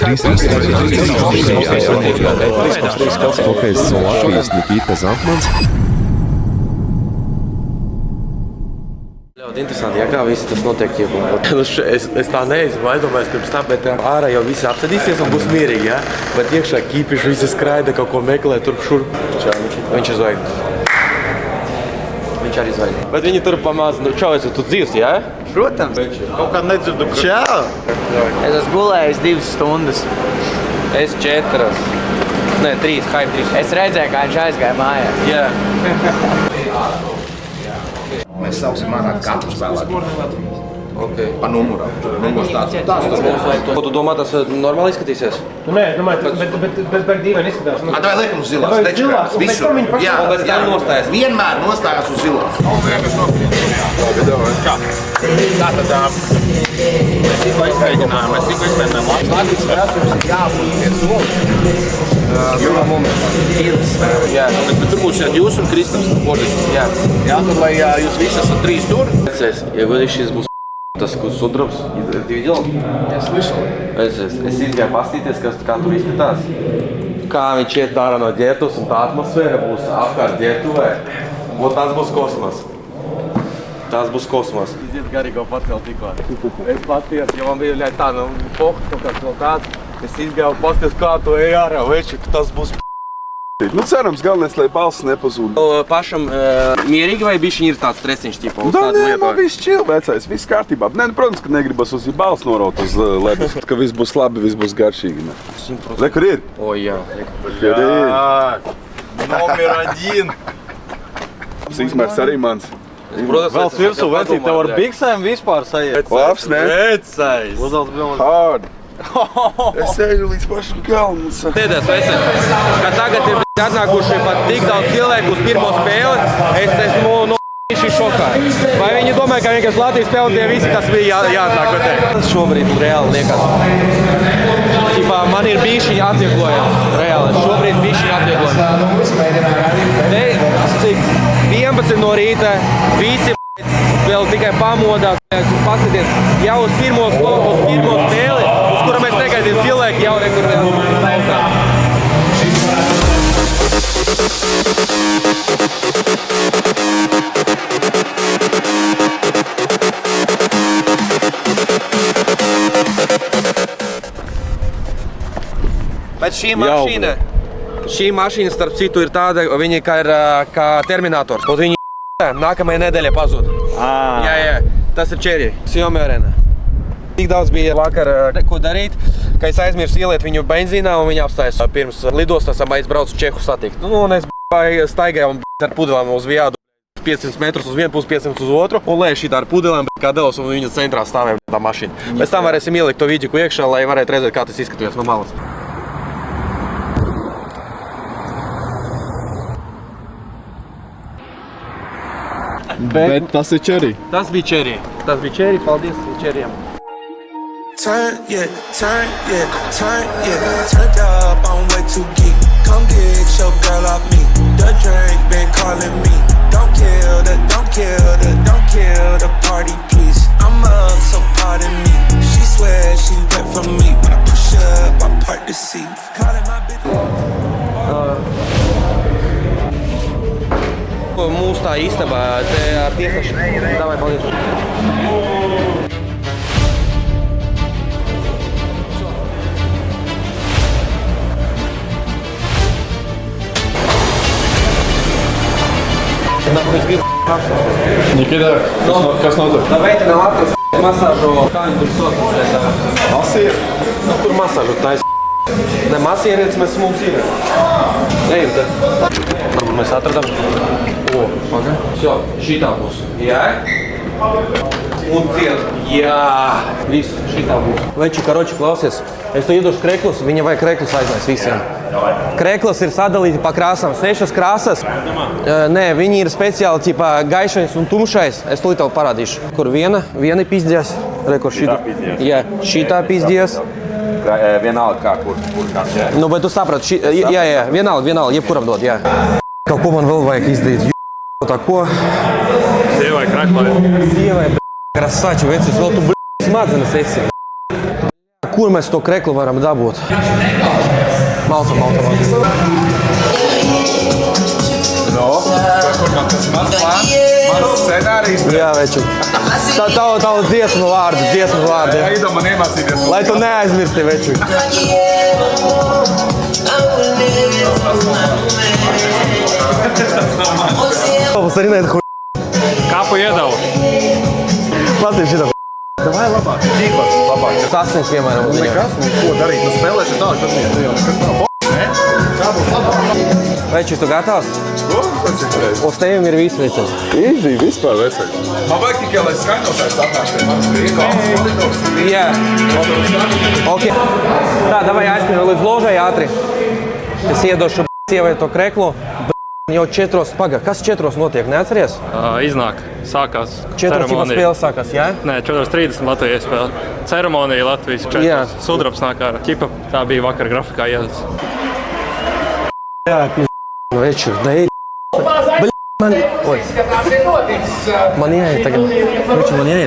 Kristus Latvijas Nikita Zeltmans. Ļoti interesanti, kā viss tas notiek. Es tā neesmu aizdomājies pirms tam, bet ārā jau visi apsēdīsies un būs mierīgi. Ja? Bet iekšā ķīpiši visi skraida, kaut ko meklē, turp šurp. Viņš ir zvaigznes. Viņš arī zvaigznes. Bet viņi tur pamāca, čau, tu dzīvs, jā? Ja? Protams. Kaut kā nedzirdu. Čau! Es esmu gulējis 2 stundas. Es 4. Nē, 3, hype 3. Es redzēju, kā viņš aizgāja mājās. Jā. Mēs sauksim ārā katru spēlētāju. Okay. Pa numurām. Numurs tāds. Ko tu domā, tas normāli izskatīsies? Nē, es domāju, bet dīvaini izskatās. Vai liekam uz zilās? Zilās, un pēc tam viņi paši... Jā, pēc tam nostājas. Vienmēr nostājās uz zilās. Tātad mēs tikko izmēģinājām. Latvijas vēstures ir jābūt pie soli. Pirmā momentā. Jā. Bet tur būs jūs un Kristaps. Jā. Jā, tur, lai jūs visi esat 3 tur. Ja godīgi šis būs tas sudrabs, tu videl? Es visu. Es izgāju pastīties, kā tur izskatās. Kā viņš iet ārā no ģērbtuves un tā atmosfēra būs apkārt ģērbtuvē. Tas būs kosmos. Tas būs kosmos. Iziet garīgo pacelt tikko. Es pastījos, jo man bija tā, pohts kaut kāds vēl tāds. Es izgāju pastījos, kā tu ej ārā, veči, tas būs Nu, cerams, galvenais, lai balss nepazūd. Pašam mierīgi vai bišķiņ ir tāds stresiņš ķipa? Nē, viss čil, vecais, viss kārtībā. Nē, protams, ka negribas uz balss noraut uz ledus, ka viss būs labi, viss būs garšīgi. Re, kur ir? O, jā. Номер 1. Sīksmērs arī mans. Vēl virsū vecīt, tev ar biksēm vispār sajiet. Labs, ne? Vecais. Uzvalds bija Hard. Es eju līdz pašam galvam. Tēdēs, veci, ka tagad ir atnākuši pat tik daudz cilvēku uz pirmo spēli, es esmu šokā. Vai viņi domāja, ka vienkārši Latvijas spēle tie visi, kas bija jāatnāk? Tas šobrīd reāli liekas. Man ir bišķiņi atvieglojums. Reāli, šobrīd bišķiņi atvieglojums. Cik 11 no rīta, visi vēl tikai pamodās, paskaties, jau uz pirmo spēli, uz kura mēs negaidījām cilvēki, jau rekur vēl. Bet šī mašīna, starp citu, ir tāda, viņa kā Terminators. Un viņa nākamajā nedēļā pazūd. Jā, tas ir Cherry, Xiaomi arēnā. Tik daudz bija vakar, ko darīt, ka es aizmirsu ieliet viņu benzīnā un viņa apstājas. Pirms lidostas aizbraucu Čehu satikt. Un es staigāju un ar pudelēm uz viādu 500 metrus uz vienu pusi, 500 uz otru. Un lēju šitā ar pudelēm kā devos un viņa centrā stāvēja tā mašīna. Pēc tam varēsim ielikt to vidiku iekšā, lai varētu redzēt, kā tas izskatījās no malas. Bet tas ir Cherry. Tas bija Cherry. Paldies Cherryam. Turn up, I'm way too geek. Come get your girl off me. The drink been calling me. Don't kill the party, please. I'm up, so pardon me. She swears she wet for me. When I push up, I part the seat. Calling my bitch. Mūsu tā istabā, te ar tiesaši. Davai, paldies. Nikita, kas notiek? Давайте на лапку массажу, kā viņi tur saucas. Masieri? Kur massāžu taisa? Ne, masierietis mēs mums ir. Ejam te. Varbūt mēs atradam. Okay. Все, šitā būs. Jā. Un ciet. Jā. Viss, šitā būs. Veči, karoči, klausies. Es tu iedošu kreklus, viņa vajag kreklus aizmēs visiem. Kreklas ir sadalīti pa krāsām, 6 krāsas. Nē, viņi ir speciāli ķipā gaišais un tumšais. Es tūlīt tev parādīšu. Kur viena pizdījās. Re, kur šitā pizdījās. Jā, šitā pizdījās. Vienalga kā, kur kāds jā. Nu, bet tu saprati, jā, vienalga, jebkuram dod, jā. Kaut ko man vēl vajag izdarīt. Tā ko? Sievai kraklai. Sievai, krasāči, vecis, vēl tu smadzenes esi. kur mēs to kreklu varam dabūt? Malta. Kur man tas mans plāns, mans scenārijs? Jā, veču. Tavu dziesmu vārdi. Aido man iemācīties. Lai tu neaizmirsti, veču. Tas arī neiet хуй. Kāpu iedavu? Klausīt šitā. Davai labāk. Tīklas labāk. Sasniņš piemēram. Nekas, ko darīt? Nu spēlēši tālāk, tad jau nekas nav. Kā būs labāk? Veču, tu gatavs? Tas ir reiz. Uz tevim ir viss vecais. Easy, vispār vecais. Man vajag tikai, lai skaņotājs atnāks pie manas monitors. Jā. Ok. Tā, davai aizpinu līdz ložai ātri. Es iedošu sievai to kreklu. Jau 4. Paga. Kas 4. notiek? Neatceries? Iznāk. Sākās 4. spēle sākās, jā? Nē, 4:30 Latvijas spēle. Ceremonija Latvijas 4. Jā. Sudrabs nāk ārā. Ķipa, tā bija vakar grafikā iedas. Jā, veču, dēļ. Man jāiet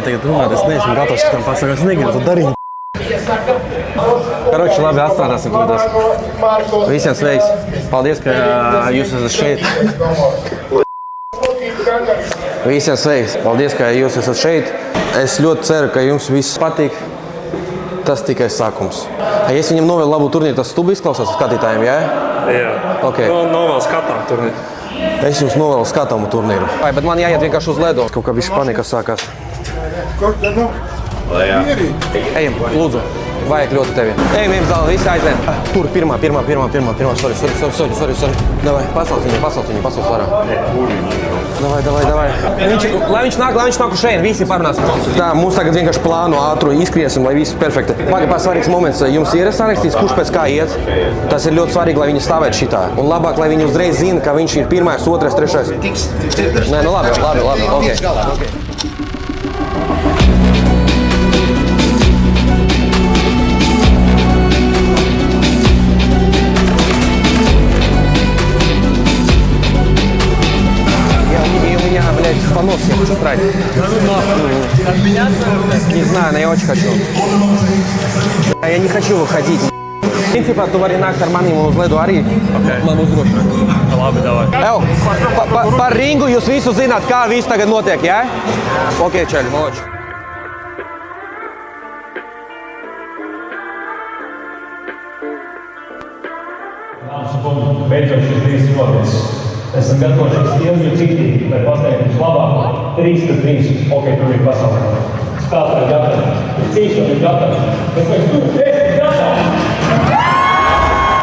tagad runāt, es neesmu gatavs šitam pasakāt, es negribu to darīt. Karoči, labi, atstādāsim to tas. Visiem sveiks. Paldies, ka jūs esat šeit. Visiem sveiks. Paldies, ka jūs esat šeit. Es ļoti ceru, ka jums viss patīk. Tas tikai sākums. Ja es viņam novēlu labu turnīru, tas stubi izklausās skatītājiem, jā? Jā. Ok. Novēl skatām turnīru. Es jums novēlu skatāmu turnīru. Bet man jāiet vienkārši uz ledu. Kaut kā bišķi panika sākās. Ejam, lūdzu. Vajag ļoti tevi. Ejam, zāli, visi aizvien. Tur, pirmā. Sorry. Davai, pasauc viņu varā. Davai. Lai viņš nāk uz šeit, visi parunāsim. Tā, mums tagad vienkārši plānu ātru izskriesim, lai viss perfekti. Pagad svarīgs moments. Jums ir sarakstīts, kurš pēc kā iet. Tas ir ļoti svarīgi, lai viņi stāvētu šitā. Un labāk, lai viņi uzreiz zina, ka viņš ir 1., 2., 3. Nē, nu labi. Okay. Понос я хочу брать. Не знаю, но я очень хочу. Я не хочу выходить. Principā tu vari nākt ar maniem uz ledu arī. Man uzdrošināt. Labi, davai. Par ringu jūs visu zināt, kā viss tagad notiek, jā? Ok, čeļi, moloči. Beidzot šis brīdis noticis. Esam gatavojušies ilgi un citīgi, lai pasniegtu mums labāk. 3-3. Ok, tur ir pasaulē. Spēlētāji gatavi. Cīšana ir gatavi. Bet vai tu esi gatavi?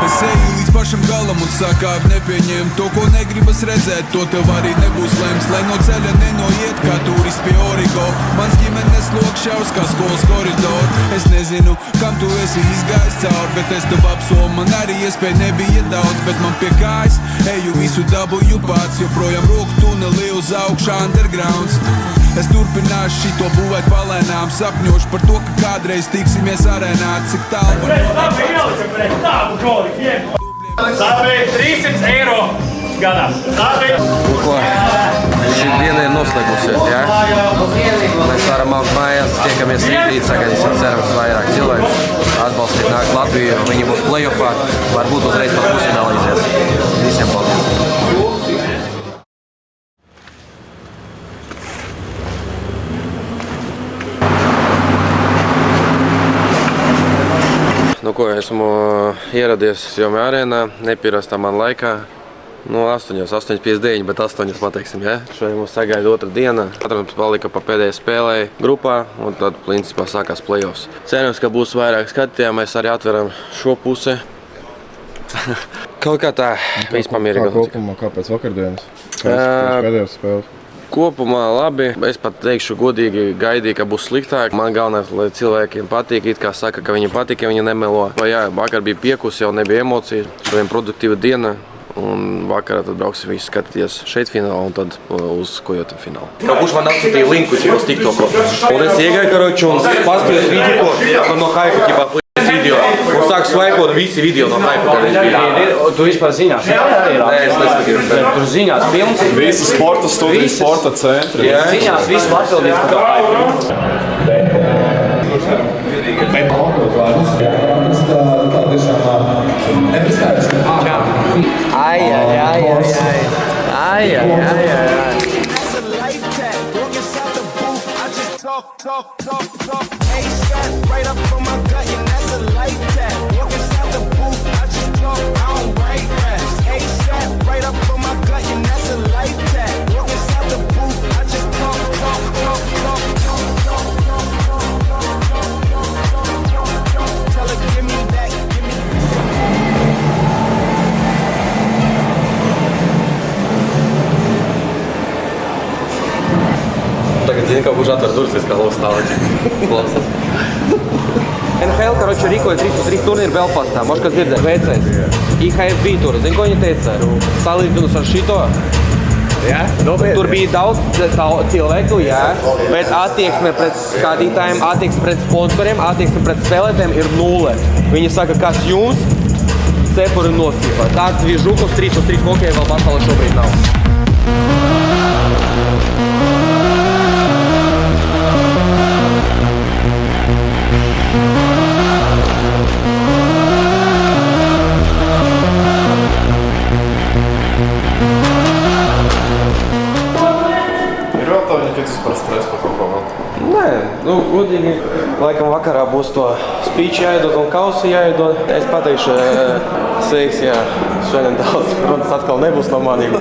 Es eju līdz pašam galam un sākāk nepieņemt to, ko negribas redzēt. To tev arī nebūs lems, lai no ceļa nenoiet kā turists pie Origo. Mans ģimenes loks šaus kā skolas koridoru. Es nezinu, kam tu esi izgājis cauri, bet es tev apsolu, man arī iespēja nebija daudz, bet man pie kājas eju visu dabūju pats, joprojām roku tuneli uz augšā undergrounds. Es turpināšu šito būvēt palēnām, sapņošu par to, ka kādreiz tiksimies arēnā, cik tālu var Sāpēc 300 eiro gadā. Ko? Šī diena ir noslēgusies, jā? Mēs varam augt mājās, tiekamies rīt, sagaidīsim cerams vairāk cilvēku. Atbalstīt nāk Latviju, viņi būs play-offā, varbūt uzreiz pat pusfinālīsies. Visiem paldies! Nu ko, esmu ieradies Jomē arēnā, nepierastā man laikā. Nu, 8:59, bet 8 pateiksim, ja? Šodien mums sagaida otra diena. Katrs palika pa pēdējai spēlē grupā, un tad, principā, sākās play-offs. Cerams, ka būs vairāk skatītāju, mēs arī atveram šo pusi. Kaut kā tā, viss pamierīgi. Kā kopumā, kā pēc vakardienas? Pēdējās spēles? Kopumā labi. Es pat teikšu godīgi, gaidīju, ka būs sliktāk. Man galvenais, lai cilvēkiem patīk, it kā saka, ka viņiem patīk, ja viņi nemelo. Vai jā, vakar bija piekus, jau nebija emociju. Šodien produktīva diena. Un vakarā tad brauksim visi skatīties šeit finālu un tad uz Kojotam finālu. Kurš man atsūtīja linku uz TikToku. Un es iegāju, karoči, un paskatījos video no Haiku, ķipā video. Un sāk svaipot visi video no Haiku. Tu vispār ziņās? Nē, es neskatījos. Tur ziņās pilns. Visi sporta studijas, sporta centri. Ziņās visu atbildības par to Haiku. ASAP, right up on my gut, and that's a life tap. Walk inside the booth, I just talk, I don't write raps. ASAP, right up on my gut, and that's a life tap. Walk inside the booth, I just talk. Tell her, give me that, give me Tagad zini, ka būs atver durvis, kā laus stāvot. NHL, karoči, rīkoja 3-3 turnīru Belfastā. Možda, kas dzirdēja, veicais. IHFB tur. Zini, ko viņi teica? Salīdzinus ar šito. Jā? Tur bija daudz cilvēku, jā. Bet attieksme pret skatītājiem, attieksme pret sponsoriem, attieksme pret spēlētājiem ir 0. Viņi saka, kas jums? Cepuri noskīpā. Tāds vīžukus 3-3 hokeja vēl pasaulē šobrīd nav. Ir vēl tā, ka tas par stresu par kaut ko vēl? Nē, nu, godīgi, laikam vakarā būs to speech jāiedod un kausi jāiedod. Es pateikšu, sveiks, jā, šodien daudz, protams, atkal nebūs no maniem.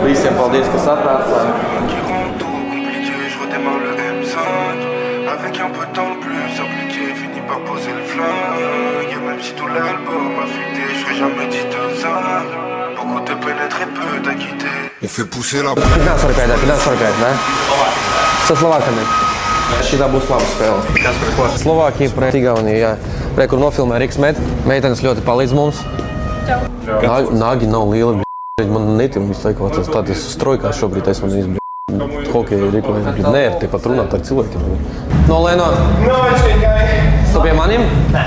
Visiem paldies, kas atnāca. je redémarre le M5. Avec un peu de temps de plus appliqué, fini par poser le flingue. Et même si tout l'album a fuité, je serais jamais dit de ça. Beaucoup te pénétrer, peu t'a quitté. On fait pousser la 15:45, ne? Sa Slovākami. Šitā būs laba spēle. Kas par ko? Slovākija pret Igauniju, jā. Re, kur nofilmē Riks Met. Meitenes ļoti palīdz mums. Nagi nav liela, man netim visu laiku vecās tāties strojkās šobrīd, es man izbļ. Hokeja rīkoju, nērti pat runāt ar cilvēkiem. No, Leno, tu pie maniem? Nē.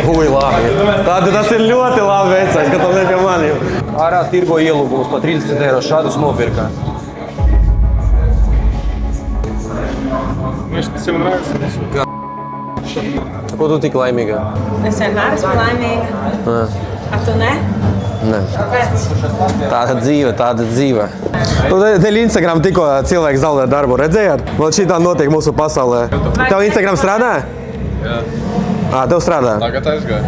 Ui, labi. Tātad tas ir ļoti labi veicais, ka tu ne pie maniem. Ārā tirgo ielūgumus pa 30 eiro šādus nopirkā. Tas jau nāks. Ko tu tik laimīgā? Es vienmēr esmu laimīga. A tu ne? Nē. Kāpēc? Tāda dzīve. Nu, dēļ Instagram tikko cilvēki zaudē darbu, redzējāt? Vēl šī tā notiek mūsu pasaulē. Tev Instagram strādā? Jā. Tev strādā? Tagad aizgāja.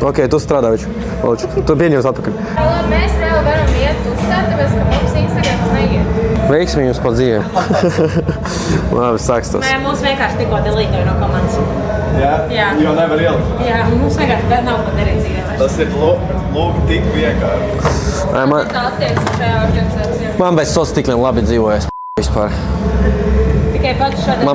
Ok, tu strādā, viņš. Tu pieņems atpakaļ. Mēs vēl varam iet uzsākt, tāpēc, ka mums Instagrams neiet. Veiksmi jums pa dzīvi. Labi, sāks tas. Nē, mums vienkārši tikko delītoja no komandas. Jā. Jo nevar ielikt. Jā, mums vienkārši nav pat derīdzīgā. Tas ir lūk tik vienkārši. Tā attieksme šajā organizācijā. Man bez sociāliem tīkliem labi dzīvojas vispār. Tikai pats šodien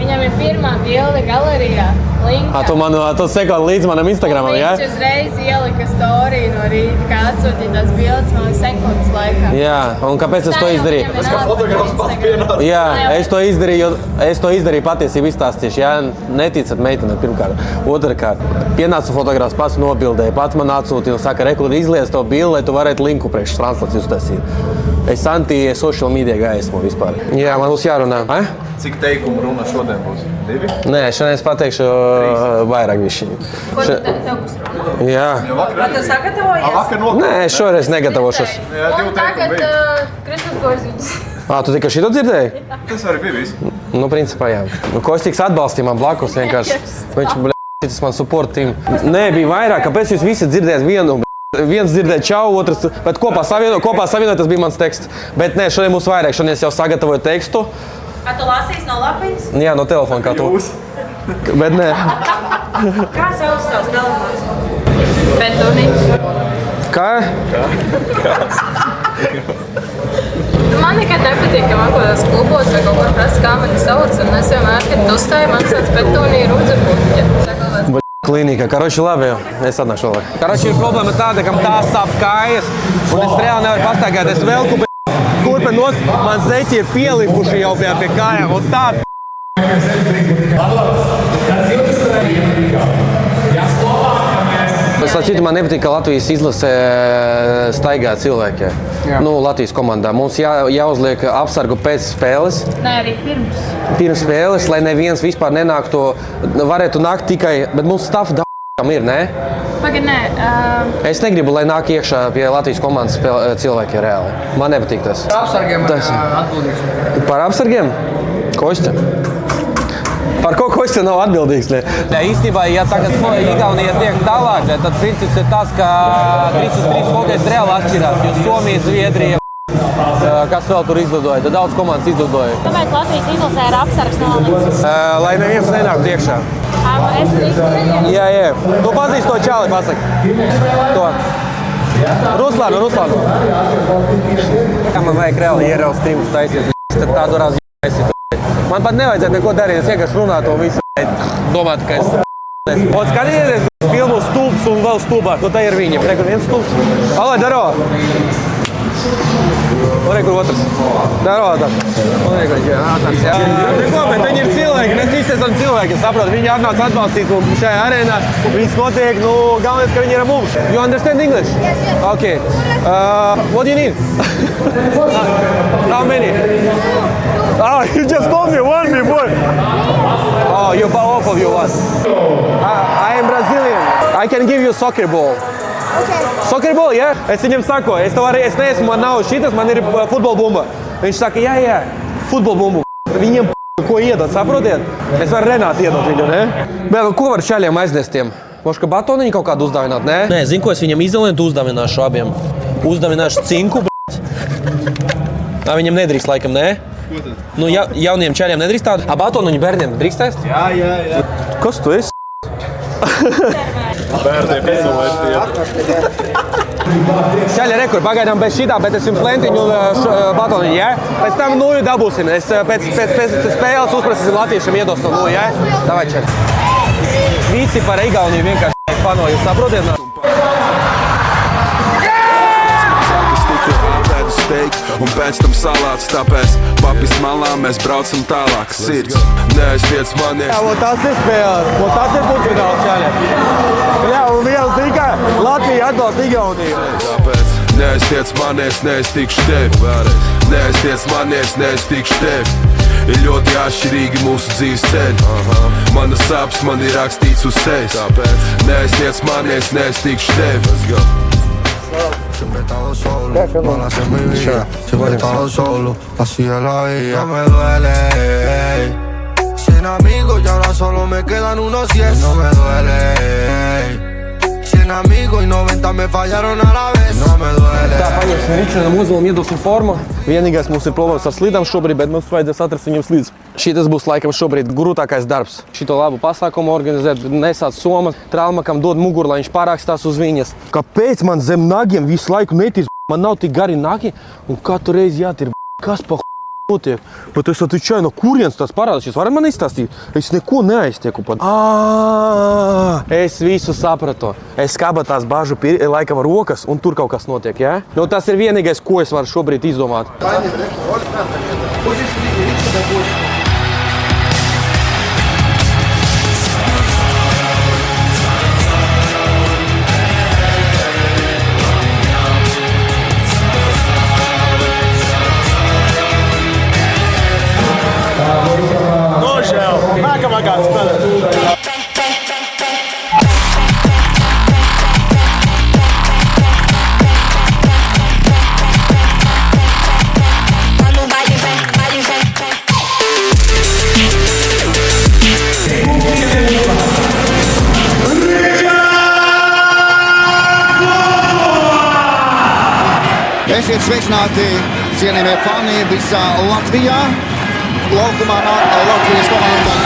viņam ir pirmā bilde galerijā. Tu seko līdz manam Instagramam, jā? Viņš uzreiz ielika storiju no rīta, kā atsūtīja tās bildes man sekundes laikā. Jā, un kāpēc es to izdarīju? Tas kā fotogrāfs pats pienāca. Jā, es to izdarīju patiesību izstāstīšu, jā, neticat meitene pirmkārt. Otrkārt, pienāca fotogrāfs pats nobildēja, pats man atsūtīja un saka, rekur izliec to bildi, lai tu varētu linku priekš translāciju uztaisīt. Es anti-social media gaismu vispār. Jā, man būs jārunā. Cik teikumu runa šodien būs? 2? Nē, šodien es pateikšu vairāk višķiņu. Ko tu tev būs runa? Jā. Vai tu sagatavojies? Vakar notiek. Nē, es šoreiz negatavošos. Un tagad Kristus Gorziņš. Tu tikai šito dzirdēji? Tas arī bija viss. Nu, principā, jā. Kostiks atbalstīja man blakus vienkārši. Viņš, tas man support team. Nē, bija vairāk, kāpēc jūs visi dzirdējāt vienu? Viens dzirdēja čau, otrs, bet kopā savienot tas bija mans teksts. Bet nē, šodien mums vairāk, šodien es jau sagatavoju tekstu. A tu lasīsi no lapiņas? Jā, no telefona kā tu. Bet nē. Kā sauc tavs telefons? Petuniņš. Kā? Man nekad nepatīk, ka man kaut kādās klubos vai kaut kur prasa, kā mani sauc, un es vienmēr, kad tu uzstāji, man sauc Petunija Rudzepuķa. Klīnika, karoči labi jau, es atnāšu vēl. Karoči ir problēma tāda, kam tās sāp kājas, un es reāli nevaru pastaigāt, es velku kurpe nos, man zeķi ir pielikuši jau pie kājām, un tā Slācīti, man nepatīk, ka Latvijas izlasē staigā cilvēki. Nu, Latvijas komandā. Mums jāuzliek apsargu pēc spēles. Nē, arī pirms. Pirms spēles, lai neviens vispār nenāktu, varētu nākt tikai, bet mums staff kam ir, ne? Pagad, nē. Es negribu, lai nāk iekšā pie Latvijas komandas cilvēki reāli. Man nepatīk tas. Par apsargiem atbildīgs. Par apsargiem? Kostja. Par ko Kostja nav atbildīgs? Nē, īstenībā, ja tagad Igaunija tiek tālāk, tad princips ir tas, ka 3-3 hokejs reāli atšķirās, jo Somija, Zviedrija, kas vēl tur izlidoja, tad daudz komandas izlidoja. Kāpēc Latvijas izlasē ir apsaraksts nolemts? Lai neviens nenāk iekšā. Es drīkstu neņemt? Jā. Tu pazīsti to čāli, pasaki. To. Ruslānu. Kā man vajag reāli ieraut streamus taisīt, tad tādu razu jāisit. Man pat nevajadzētu neko darīt, es vienkārši runātu to visu, domātu, ka es Un skatieties, filmu stulbs un vēl stulbāk, tā ir viņiem. Rekur viens stulbs. Alai, daro! Un rekur otrs. Daro tā. Un rekur, tāds, jā. Neko, bet viņi ir cilvēki, mēs visi esam cilvēki, saprot. Viņi atnāc atbalstīt šajā arēnā. Viss notiek, galvenais, ka viņi ir mums. You understand English? Yes. Okay. What do you need? How many? You just told me one before. Oh, you both of you one. I am Brazilian. I can give you soccer ball. Okay. Soccer ball, jā? Es viņam saku, es neesmu, man nav šitas, man ir futbola bumba. Viņš saka, jā, futbola bumbu. Viņiem ko iedot, saprotiet? Es varu Renātu iedot viņu, ne? Bet ko var čaļiem aiznestiem? Moška batoniņu kaut kādu uzdāvināt, ne? Nē, zinu, ko es viņam izdalītu, uzdāvināšu abiem. Uzdāvināšu cinku, Tā viņam nedrīkst laikam, ne? Nu, jauniem čaļiem nedrīkst tādu? Batoniņu bērniem drīkst ēst? Jā. Kas tu esi? Bērniem izolēti. Čaļi, rekur, pagaidām bez šitā, bet es jums lentiņu batoniņu, jā? Pēc tam nuju dabūsim. Es pēc spēles uzprasīsim latviešiem iedos no nuju, jā? Davai, čaļi. Visi par Igauniju vienkārši fanoju, jūs saprotiet? Un pēc tam salāts, tāpēc papis malā mēs braucam tālāk. Sirds, neaiztiec manies. Jā, un tas ir spēle, un tas ir pusfināls, čaļi. Jā, un viens tikai Latvija atbalsta Igauniju. Tāpēc neaiztiec manies, neaiztikšu tevi. Neaiztiec manies, neaiztikšu tevi. Ir ļoti atšķirīgi mūsu dzīves ceļi. Mana sāpes man ir rakstīts uz sejas. Tāpēc neaiztiec manies, neaiztikšu tevi. Siempre he estado solo, malas en mi vida. Siempre he estado solo, así es la vida. No me duele, ey. Sin amigos y ahora solo me quedan unos 10. No me duele, ey. 100 amigos y 90 me fallaron a la vez. No me duele. Tā, paņemsim Ričardam uzvalam, iedosim formu. Vienīgais mums ir problēmas ar slīdām šobrīd, bet mums vajadzēs atrast viņam slīdus. Šitas būs laikam šobrīd grūtākais darbs. Šito labu pasākumu organizēt, nesāt somas, Traumakam dod muguru, lai viņš pārākstās uz viņas. Kāpēc man zem nagiem visu laiku netīrs? Man nav tik gari nagi un katru reizi jātīr. Kas pa notiek? Bet es atvičāju, no kurienes tas parādās? Jūs varat man izstāstīt? Es neko neaiztieku pat. Es visu sapratu. Es kabatās bāžu laikam rokas un tur kaut kas notiek, jā? Nu, tas ir vienīgais, ko es varu šobrīd izdomāt. Esiet sveicināti, cienījamie fani visā Latvijā. Laukumā Latvijas komanda.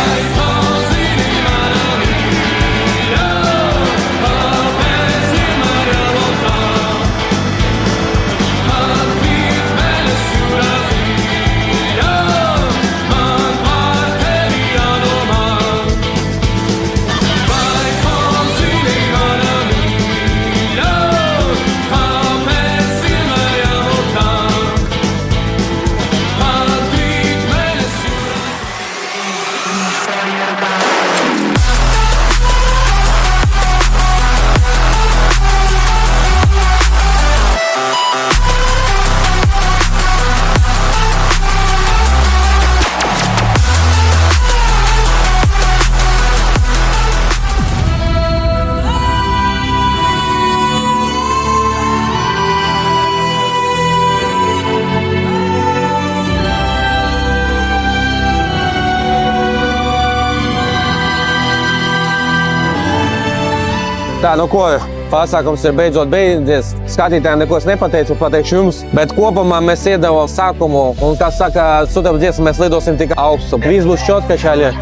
Tā, nu ko, pasākums ir beidzot beidzies. Skatītājiem neko es nepateicu, pateikšu jums. Bet kopumā mēs iedavām sākumu. Un, kā saka, sūtam dziesmu, mēs lidosim tik augstu. Viss būs čotkašaļi.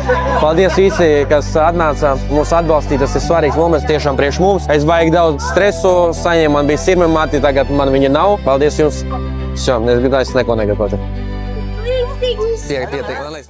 Paldies visi, kas atnāca mūs atbalstīt. Tas ir svarīgs moments tiešām priekš mums. Es baigi daudz stresu saņēmu. Man bija sirmi mati, tagad man viņa nav. Paldies jums. Šo, es gribētu neko negribu pateikt. Tiek.